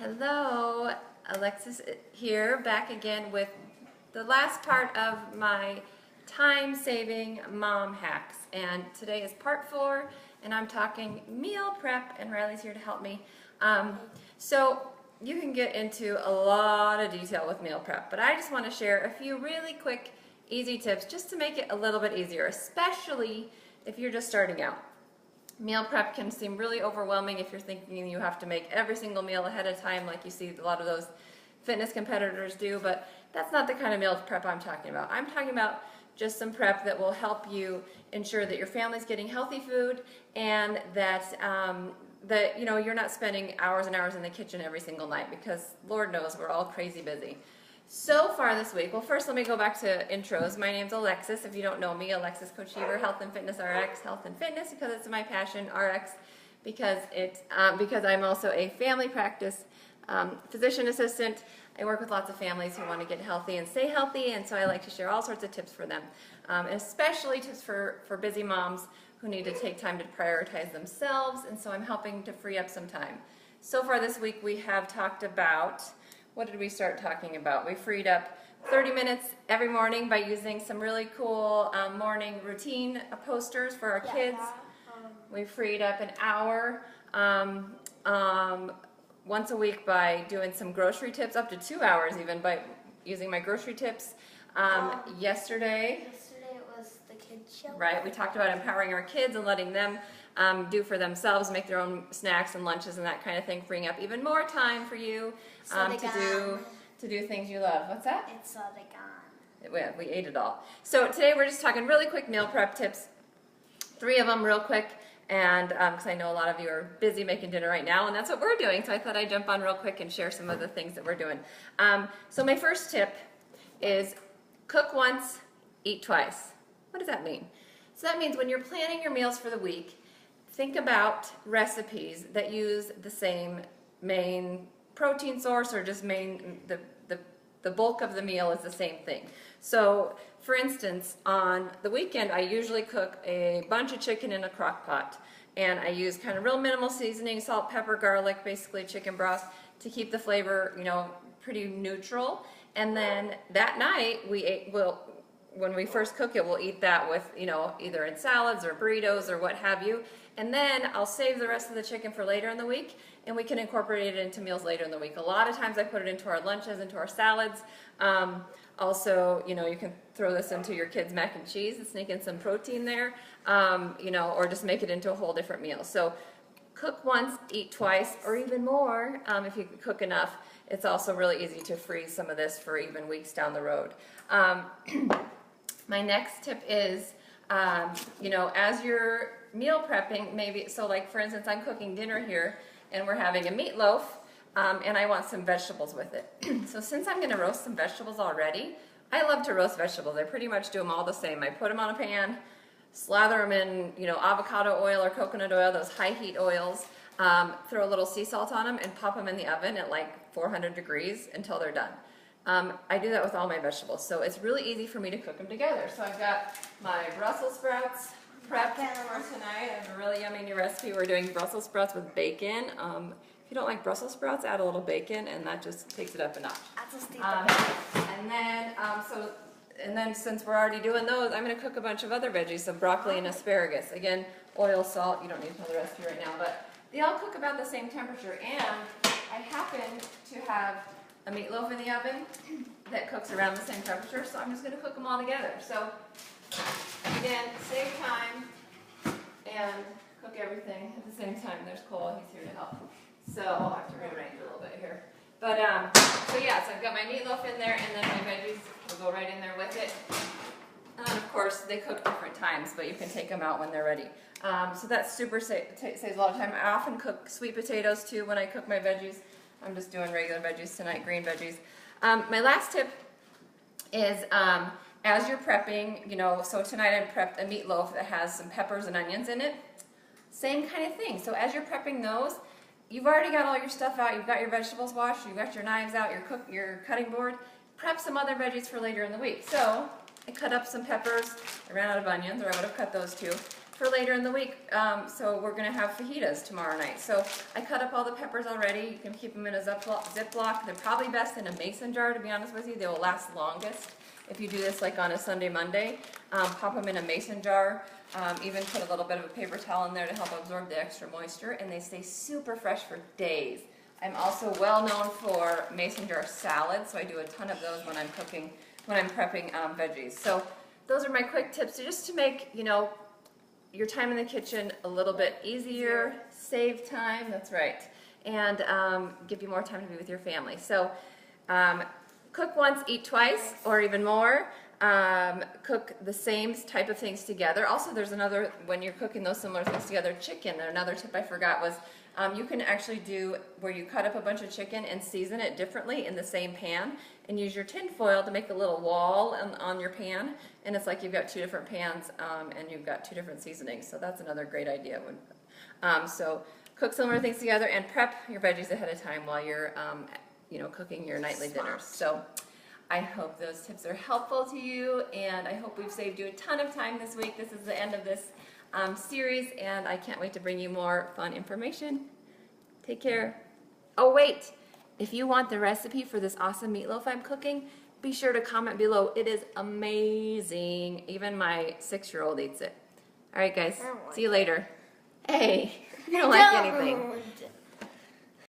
Hello, Alexis here, back again with the last part of my time-saving mom hacks. And today is part 4, and I'm talking meal prep, and Riley's here to help me. So you can get into a lot of detail with meal prep, but I just want to share a few really quick, easy tips just to make it a little bit easier, especially if you're just starting out. Meal prep can seem really overwhelming if you're thinking you have to make every single meal ahead of time like you see a lot of those fitness competitors do, but that's not the kind of meal prep I'm talking about. I'm talking about just some prep that will help you ensure that your family's getting healthy food and that you're not spending hours and hours in the kitchen every single night, because Lord knows we're all crazy busy. So far this week, well, first let me go back to intros. My name's Alexis. If you don't know me, Alexis Kochever, Health and Fitness RX, Health and Fitness because it's my passion, RX because I'm also a family practice physician assistant. I work with lots of families who want to get healthy and stay healthy, and so I like to share all sorts of tips for them, and especially tips for busy moms who need to take time to prioritize themselves, and so I'm helping to free up some time. So far this week we have talked about, what did we start talking about? We freed up 30 minutes every morning by using some really cool morning routine posters for our kids. We freed up an hour once a week by doing some grocery tips, up to 2 hours even, by using my grocery tips. Yesterday it was the kids show. Right, we talked about empowering our kids and letting them do for themselves, make their own snacks and lunches and that kind of thing, freeing up even more time for you to do things you love. What's that? It's already gone. We ate it all. So today we're just talking really quick meal prep tips, 3 of them real quick, and because I know a lot of you are busy making dinner right now, and that's what we're doing, so I thought I'd jump on real quick and share some of the things that we're doing. So my first tip is cook once, eat twice. What does that mean? So that means when you're planning your meals for the week, think about recipes that use the same main protein source, or just the bulk of the meal is the same thing. So for instance, on the weekend I usually cook a bunch of chicken in a crock pot, and I use kind of real minimal seasoning, salt, pepper, garlic, basically chicken broth, to keep the flavor, pretty neutral. And then that night when we first cook it, we'll eat that with, either in salads or burritos or what have you. And then I'll save the rest of the chicken for later in the week, and we can incorporate it into meals later in the week. A lot of times I put it into our lunches, into our salads. Also, you can throw this into your kids' mac and cheese and sneak in some protein there, or just make it into a whole different meal. So cook once, eat twice, or even more if you cook enough. It's also really easy to freeze some of this for even weeks down the road. My next tip is, as you're meal prepping, so like for instance, I'm cooking dinner here and we're having a meatloaf, and I want some vegetables with it. So since I'm going to roast some vegetables already, I love to roast vegetables. I pretty much do them all the same. I put them on a pan, slather them in, avocado oil or coconut oil, those high heat oils, throw a little sea salt on them and pop them in the oven at like 400 degrees until they're done. I do that with all my vegetables, so it's really easy for me to cook them together. So I've got my Brussels sprouts prepped for tonight. I have a really yummy new recipe. We're doing Brussels sprouts with bacon. If you don't like Brussels sprouts, add a little bacon, and that just takes it up a notch. And then since we're already doing those, I'm going to cook a bunch of other veggies, so broccoli and asparagus. Again, oil, salt. You don't need to know the recipe right now, but they all cook about the same temperature. And I happen to have a meatloaf in the oven that cooks around the same temperature, so I'm just going to cook them all together. So again, save time and cook everything at the same time. There's Cole, he's here to help. So I'll have to rearrange a little bit here. But so I've got my meatloaf in there, and then my veggies will go right in there with it. And of course, they cook different times, but you can take them out when they're ready. So that super saves a lot of time. I often cook sweet potatoes too when I cook my veggies. I'm just doing regular veggies tonight, green veggies. My last tip is as you're prepping, so tonight I prepped a meatloaf that has some peppers and onions in it. Same kind of thing. So as you're prepping those, you've already got all your stuff out. You've got your vegetables washed. You've got your knives out, your cutting board. Prep some other veggies for later in the week. So I cut up some peppers. I ran out of onions, or I would have cut those too. for later in the week. So we're gonna have fajitas tomorrow night. So I cut up all the peppers already. You can keep them in a Ziploc. They're probably best in a mason jar, to be honest with you. They will last longest if you do this like on a Sunday, Monday. Pop them in a mason jar. Even put a little bit of a paper towel in there to help absorb the extra moisture, and they stay super fresh for days. I'm also well known for mason jar salads, so I do a ton of those when I'm cooking, when I'm prepping veggies. So those are my quick tips just to make, you know, your time in the kitchen a little bit easier, save time, that's right, and give you more time to be with your family. So cook once, eat twice, or even more. Cook the same type of things together. Also, there's another, when you're cooking those similar things together, chicken. Another tip I forgot was you can actually do where you cut up a bunch of chicken and season it differently in the same pan and use your tin foil to make a little wall on your pan, and it's like you've got two different pans and you've got two different seasonings. So that's another great idea. So cook similar things together and prep your veggies ahead of time while you're you know, cooking your nightly dinners. So I hope those tips are helpful to you, and I hope we've saved you a ton of time this week. This is the end of this series, and I can't wait to bring you more fun information. Take care. Oh wait, if you want the recipe for this awesome meatloaf I'm cooking, be sure to comment below. It is amazing. Even my 6-year-old eats it. All right, guys. See you later. Hey, you don't like anything.